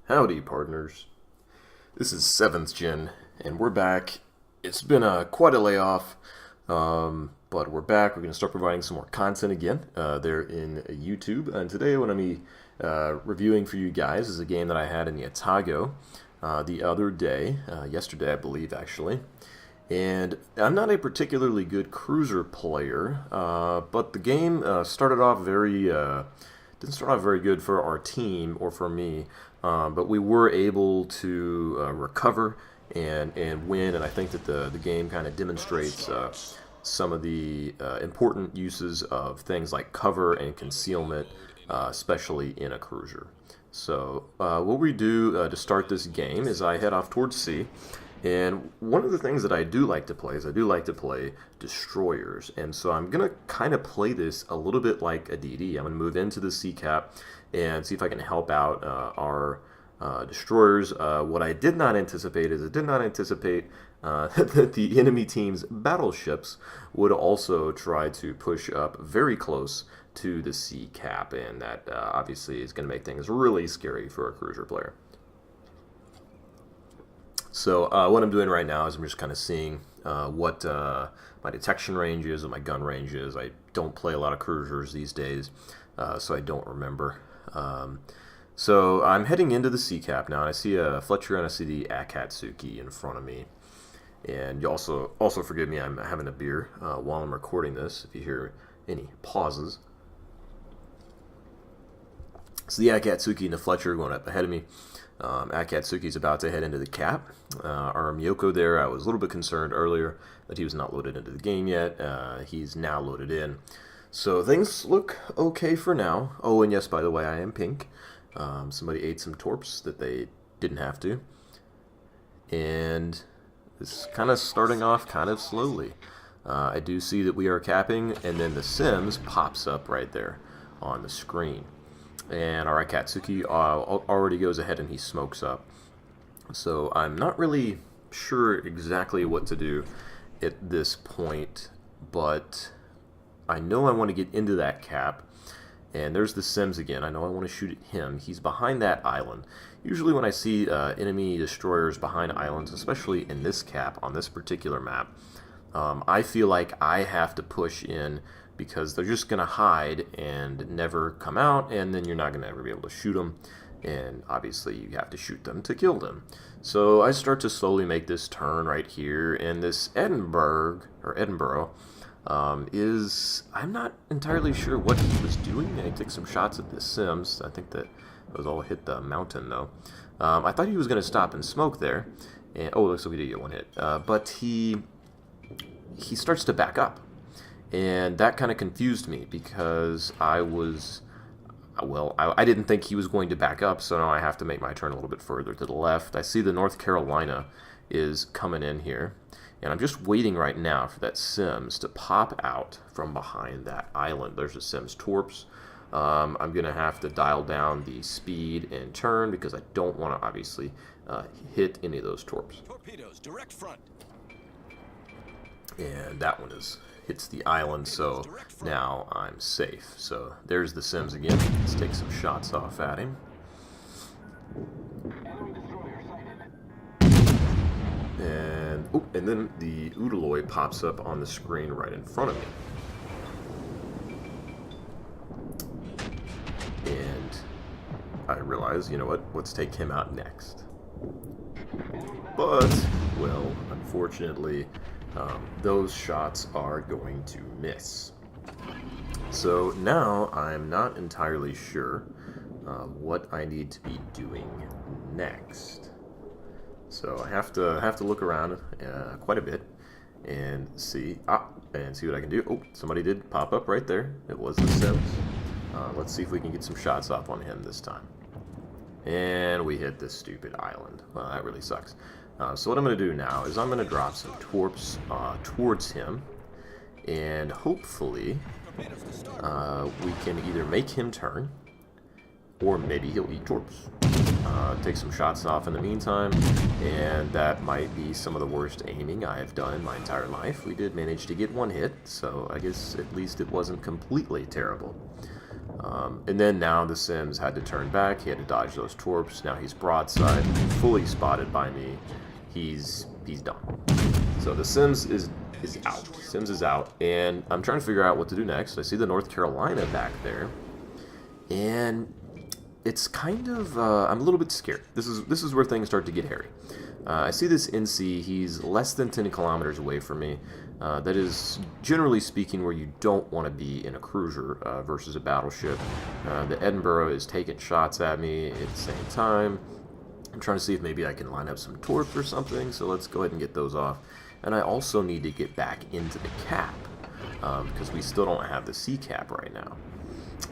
Howdy, partners. This is 7th Gen, and we're back. It's been quite a layoff, but we're back. We're going to start providing some more content again there in YouTube. And today, what I'm going to be reviewing for you guys is a game that I had in the Atago the other day, yesterday, I believe, actually. And I'm not a particularly good cruiser player, but the game started off didn't start off very good for our team or for me, but we were able to recover and win, and I think that the game kind of demonstrates some of the important uses of things like cover and concealment, especially in a cruiser. So what we do to start this game is I head off towards sea. And one of the things that I do like to play is I do like to play destroyers. And so I'm going to kind of play this a little bit like a DD. I'm going to move into the sea cap and see if I can help out our destroyers. What I did not anticipate is I did not anticipate that the enemy team's battleships would also try to push up very close to the sea cap. And that obviously is going to make things really scary for a cruiser player. So what I'm doing right now is I'm just kind of seeing what my detection range is and my gun range is. I don't play a lot of cruisers these days, so I don't remember. So I'm heading into the sea cap now, and I see a Fletcher and I see the Akatsuki in front of me. And you also forgive me, I'm having a beer while I'm recording this, if you hear any pauses. So the Akatsuki and the Fletcher are going up ahead of me. Akatsuki's about to head into the cap. Our Miyoko there, I was a little bit concerned earlier that he was not loaded into the game yet. He's now loaded in. So things look okay for now. Oh, and yes, by the way, I am pink. Somebody ate some torps that they didn't have to. And it's kind of starting off kind of slowly. I do see that we are capping, and then the Sims pops up right there on the screen. And our Akatsuki already goes ahead and he smokes up. So I'm not really sure exactly what to do at this point, but I know I want to get into that cap. And there's the Sims again. I know I want to shoot at him. He's behind that island. Usually when I see enemy destroyers behind islands, especially in this cap, on this particular map, I feel like I have to push in because they're just going to hide and never come out, and then you're not going to ever be able to shoot them, and obviously you have to shoot them to kill them. So I start to slowly make this turn right here, and this Edinburgh, I'm not entirely sure what he was doing. I took some shots at the Sims. I think that those all hit the mountain, though. I thought he was going to stop and smoke there, and oh, looks like we did get one hit, but he starts to back up. And that kind of confused me because I didn't think he was going to back up, so now I have to make my turn a little bit further to the left. I see the North Carolina is coming in here, and I'm just waiting right now for that Sims to pop out from behind that island. There's a Sims torps. I'm going to have to dial down the speed and turn because I don't want to obviously hit any of those torps. Torpedoes, direct front. And that one hits the island, so now I'm safe. So there's the Sims again. Let's take some shots off at him. And then the Udaloy pops up on the screen right in front of me. And I realize, you know what, let's take him out next. But, well, unfortunately, those shots are going to miss. So now I'm not entirely sure what I need to be doing next. So I have to look around quite a bit and see what I can do. Oh, somebody did pop up right there. It was the Sims. Let's see if we can get some shots off on him this time. And we hit this stupid island. Well, that really sucks. So what I'm going to do now is I'm going to drop some torps towards him, and hopefully we can either make him turn, or maybe he'll eat torps. Take some shots off in the meantime, and that might be some of the worst aiming I have done in my entire life. We did manage to get one hit, so I guess at least it wasn't completely terrible. And then now the Sims had to turn back. He had to dodge those torps. Now he's broadside, fully spotted by me. He's done. So the Sims is out. Sims is out, and I'm trying to figure out what to do next. I see the North Carolina back there, and it's kind of I'm a little bit scared. This is where things start to get hairy. I see this NC. He's less than 10 kilometers away from me. That is, generally speaking, where you don't want to be in a cruiser versus a battleship. The Edinburgh is taking shots at me at the same time. I'm trying to see if maybe I can line up some torps or something, so let's go ahead and get those off. And I also need to get back into the cap, because we still don't have the sea cap right now.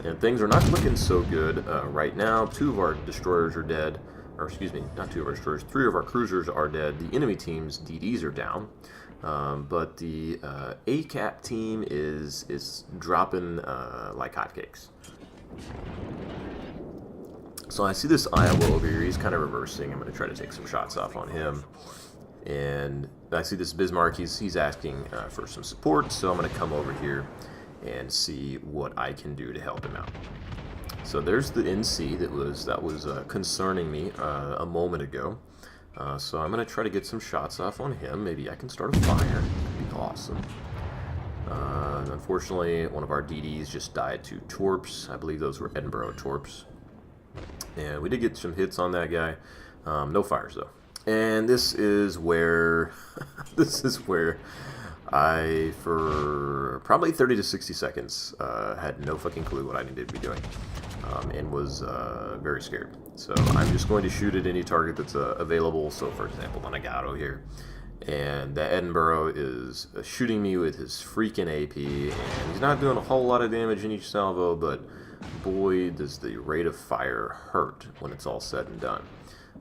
And things are not looking so good right now. 2 of our destroyers are dead. Or excuse me, not 2 of our destroyers, 3 of our cruisers are dead. The enemy team's DDs are down. But the ACAP team is dropping like hotcakes. So I see this Iowa over here. He's kind of reversing. I'm going to try to take some shots off on him. And I see this Bismarck. He's asking for some support. So I'm going to come over here and see what I can do to help him out. So there's the NC that was concerning me a moment ago. So I'm going to try to get some shots off on him. Maybe I can start a fire. That'd be awesome. Unfortunately, one of our DDs just died to torps. I believe those were Edinburgh torps. And we did get some hits on that guy. No fires, though. And this is where I, for probably 30 to 60 seconds, had no fucking clue what I needed to be doing. And was very scared. So I'm just going to shoot at any target that's available. So for example, the Atago here. And the Edinburgh is shooting me with his freaking AP. And he's not doing a whole lot of damage in each salvo, but boy, does the rate of fire hurt when it's all said and done.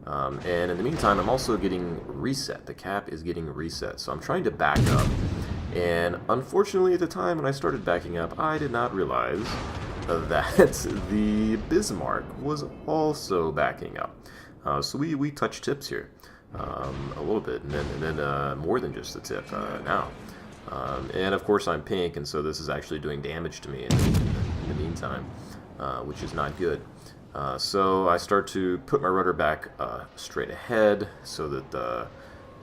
And in the meantime, I'm also getting reset. The cap is getting reset. So I'm trying to back up. And unfortunately, at the time when I started backing up, I did not realize that the Bismarck was also backing up. So we touch tips here a little bit, and then more than just the tip now. And of course I'm pink, and so this is actually doing damage to me in the meantime, which is not good. So I start to put my rudder back straight ahead so that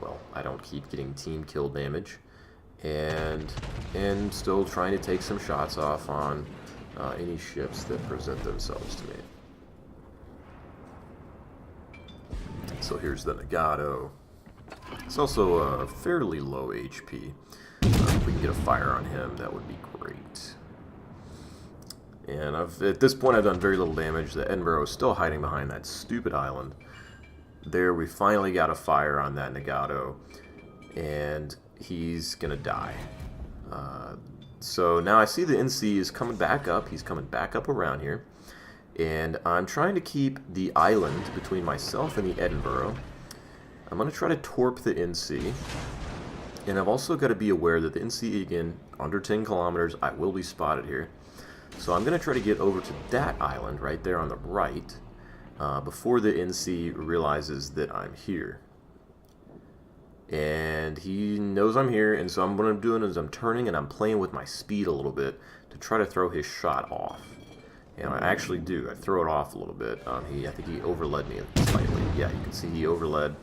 well, I don't keep getting team kill damage, and still trying to take some shots off on any ships that present themselves to me. So here's the Nagato. It's also fairly low HP. If we can get a fire on him, that would be great. And at this point I've done very little damage. The Edinburgh is still hiding behind that stupid island. There, we finally got a fire on that Nagato, and he's gonna die. So now I see the NC is coming back up. He's coming back up around here. And I'm trying to keep the island between myself and the Edinburgh. I'm going to try to torp the NC. And I've also got to be aware that the NC, again, under 10 kilometers, I will be spotted here. So I'm going to try to get over to that island right there on the right before the NC realizes that I'm here. And he knows I'm here, and so what I'm doing is I'm turning and I'm playing with my speed a little bit to try to throw his shot off. And I actually do. I throw it off a little bit. I think he overled me slightly. Yeah, you can see he overled.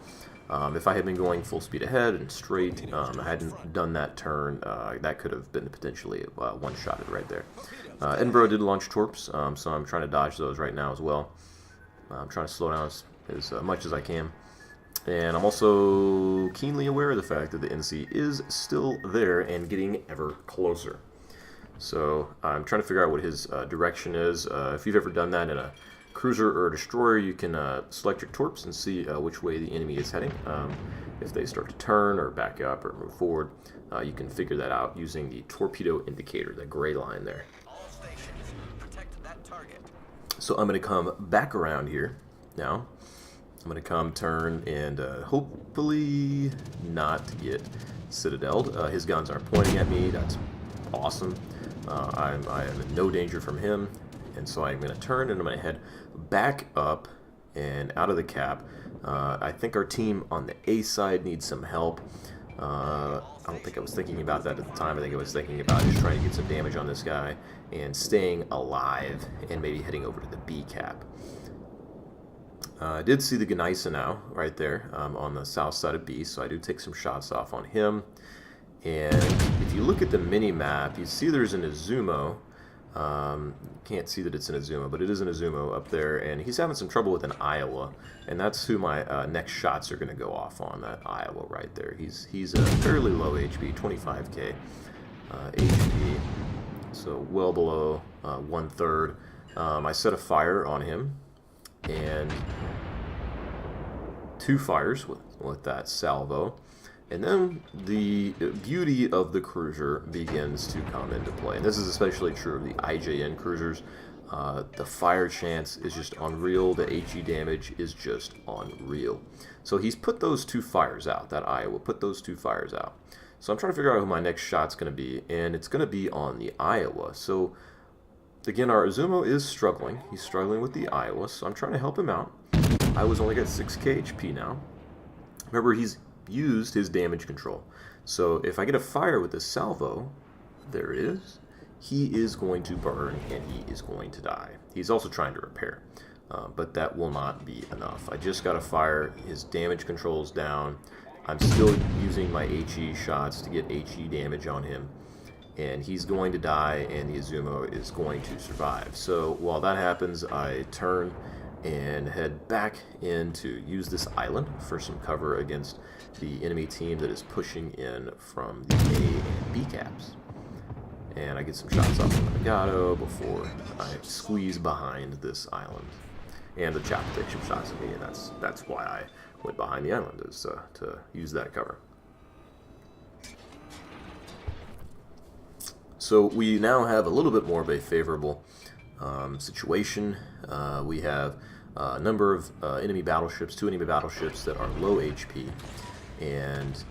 If I had been going full speed ahead and straight, I hadn't done that turn, that could have been potentially one-shotted right there. Edinburgh did launch torps, so I'm trying to dodge those right now as well. I'm trying to slow down as much as I can. And I'm also keenly aware of the fact that the NC is still there and getting ever closer. So I'm trying to figure out what his direction is. If you've ever done that in a cruiser or a destroyer, you can select your torps and see which way the enemy is heading. If they start to turn or back up or move forward, you can figure that out using the torpedo indicator, the gray line there. All stations, protect that target. So I'm going to come back around here now. I'm going to come, turn, and hopefully not get citadeled. His guns aren't pointing at me. That's awesome. I am in no danger from him. And so I'm going to turn and I'm going to head back up and out of the cap. I think our team on the A side needs some help. I don't think I was thinking about that at the time. I think I was thinking about just trying to get some damage on this guy and staying alive and maybe heading over to the B cap. I did see the Gneisenau now right there on the south side of B, so I do take some shots off on him. And if you look at the mini-map, you see there's an Izumo. Can't see that it's an Izumo, but it is an Izumo up there, and he's having some trouble with an Iowa, and that's who my next shots are going to go off on, that Iowa right there. He's a fairly low HP, 25k HP, so well below 1/3. I set a fire on him, and 2 fires with that salvo. And then the beauty of the cruiser begins to come into play. And this is especially true of the IJN cruisers. The fire chance is just unreal. The HE damage is just unreal. So he's put those 2 fires out. That Iowa put those 2 fires out. So I'm trying to figure out who my next shot's going to be. And it's going to be on the Iowa. So again, our Izumo is struggling. He's struggling with the Iowa. So I'm trying to help him out. Iowa's only got 6k HP now. Remember, he's used his damage control. So if I get a fire with this salvo, there it is, he is going to burn and he is going to die. He's also trying to repair, but that will not be enough. I just got a fire, his damage control's down. I'm still using my HE shots to get HE damage on him, and he's going to die and the Izumo is going to survive. So while that happens, I turn and head back in to use this island for some cover against the enemy team that is pushing in from the A and B caps. And I get some shots off of Atago before I squeeze behind this island. And the chap takes some shots at me, and that's why I went behind the island, is to use that cover. So we now have a little bit more of a favorable situation. We have a number of enemy battleships, 2 enemy battleships that are low HP, and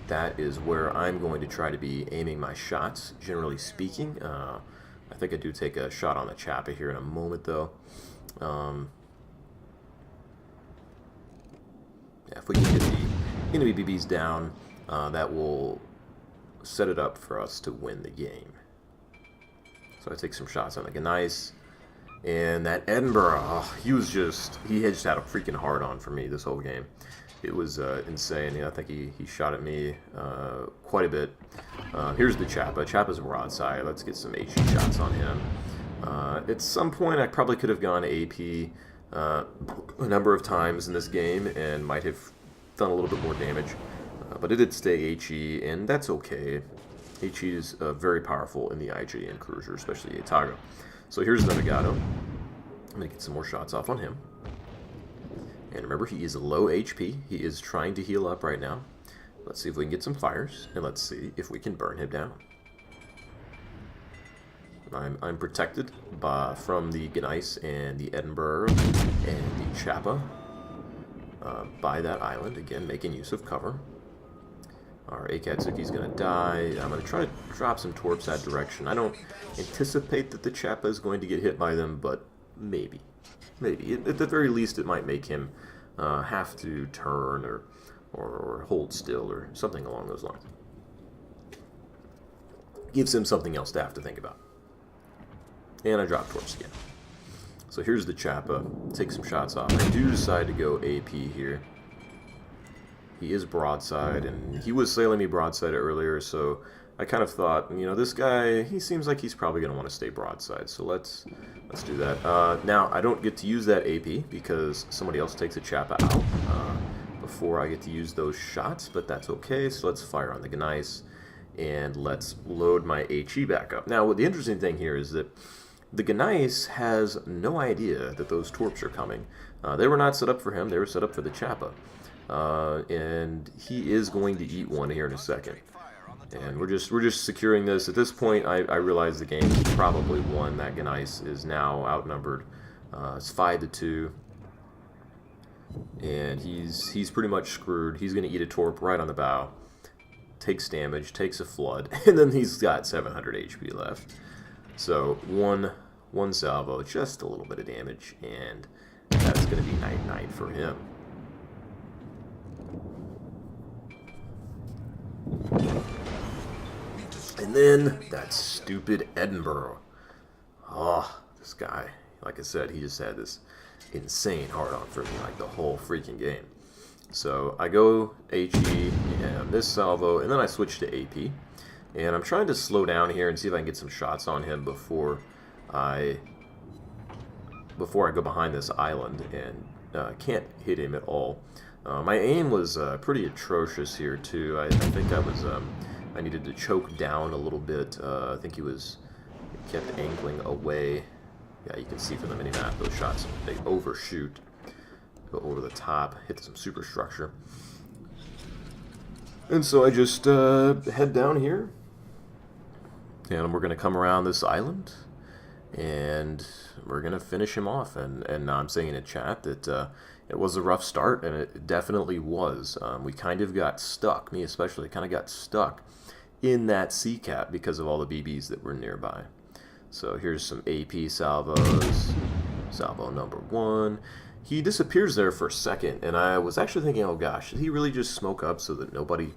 that is where I'm going to try to be aiming my shots, generally speaking. I think I do take a shot on the Chappa here in a moment, though. Yeah, if we can get the enemy BBs down, that will set it up for us to win the game. So I take some shots on the Gneiss. And that Edinburgh, oh, he just had a freaking hard-on for me this whole game. It was insane. Yeah, I think he shot at me quite a bit. Here's the Chappa. Chappa's broadside. Let's get some HE shots on him. At some point, I probably could have gone AP a number of times in this game and might have done a little bit more damage. But it did stay HE, and that's okay. HE is very powerful in the IJN cruiser, especially the Atago. So here's the Atago. I'm going to get some more shots off on him. And remember, he is low HP. He is trying to heal up right now. Let's see if we can get some fires, and let's see if we can burn him down. I'm protected from the Gneiss and the Edinburgh and the Chappa by that island. Again, making use of cover. Our Akatsuki's going to die. I'm going to try to drop some torps that direction. I don't anticipate that the Chappa is going to get hit by them, but maybe. Maybe. At the very least, it might make him have to turn or hold still or something along those lines. Gives him something else to have to think about. And I drop torps again. So here's the Chappa. Take some shots off. I do decide to go AP here. He is broadside, and he was sailing me broadside earlier, so I kind of thought, you know, this guy, he seems like he's probably going to want to stay broadside, so let's do that. Now, I don't get to use that AP because somebody else takes a Chappa out before I get to use those shots, but that's okay. So let's fire on the Gneiss, and let's load my HE back up. Now, the interesting thing here is that the Gneiss has no idea that those torps are coming. They were not set up for him, they were set up for the Chappa. And he is going to eat one here in a second. And we're just securing this. At this point, I realize the game is probably won. That Gneiss is now outnumbered. It's 5-2. And he's pretty much screwed. He's going to eat a torp right on the bow. Takes damage, takes a flood, and then he's got 700 HP left. So one salvo, just a little bit of damage, and that's going to be night-night for him. And then that stupid Edinburgh. Oh, this guy, like I said, he just had this insane hard-on for me, like the whole freaking game. So I go HE and this salvo, and then I switch to AP. And I'm trying to slow down here and see if I can get some shots on him before I go behind this island, and can't hit him at all. My aim was pretty atrocious here too. I think I needed to choke down a little bit. I think he kept angling away. Yeah, you can see from the minimap those shots, they overshoot, go over the top, hit some superstructure. And so I just head down here, and we're going to come around this island, and we're going to finish him off. And I'm saying in chat that it was a rough start, and it definitely was. We kind of got stuck, me especially, kind of got stuck in that sea cap because of all the BBs that were nearby. So here's some AP salvos. Salvo number 1. He disappears there for a second, and I was actually thinking, oh gosh, did he really just smoke up so that nobody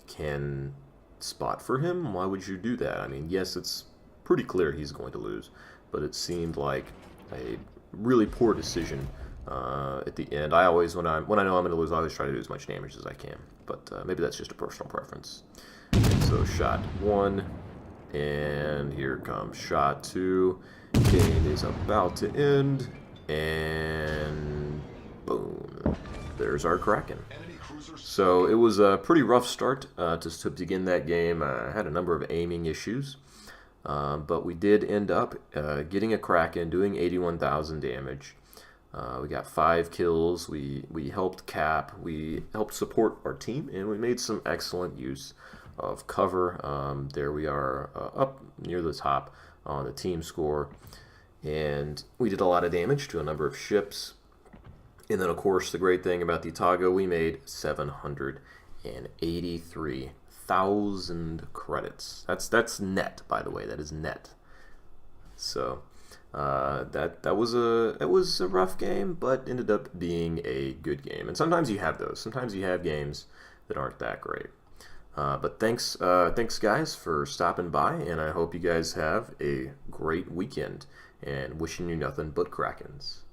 can spot for him? Why would you do that? I mean, yes, it's pretty clear he's going to lose, but it seemed like a really poor decision at the end. I always, when I know I'm going to lose, I always try to do as much damage as I can, but maybe that's just a personal preference. And so shot 1, and here comes shot 2. Game is about to end, and boom, there's our Kraken. So it was a pretty rough start to begin that game. I had a number of aiming issues, but we did end up getting a Kraken, doing 81,000 damage. We got 5 kills, we helped cap, we helped support our team, and we made some excellent use of cover. There we are up near the top on the team score, and we did a lot of damage to a number of ships. And then, of course, the great thing about the Atago, we made 783,000 credits. That's net, by the way. That is net. So that was a rough game, but ended up being a good game. And sometimes you have those. Sometimes you have games that aren't that great. But thanks guys for stopping by, and I hope you guys have a great weekend. And wishing you nothing but Krakens.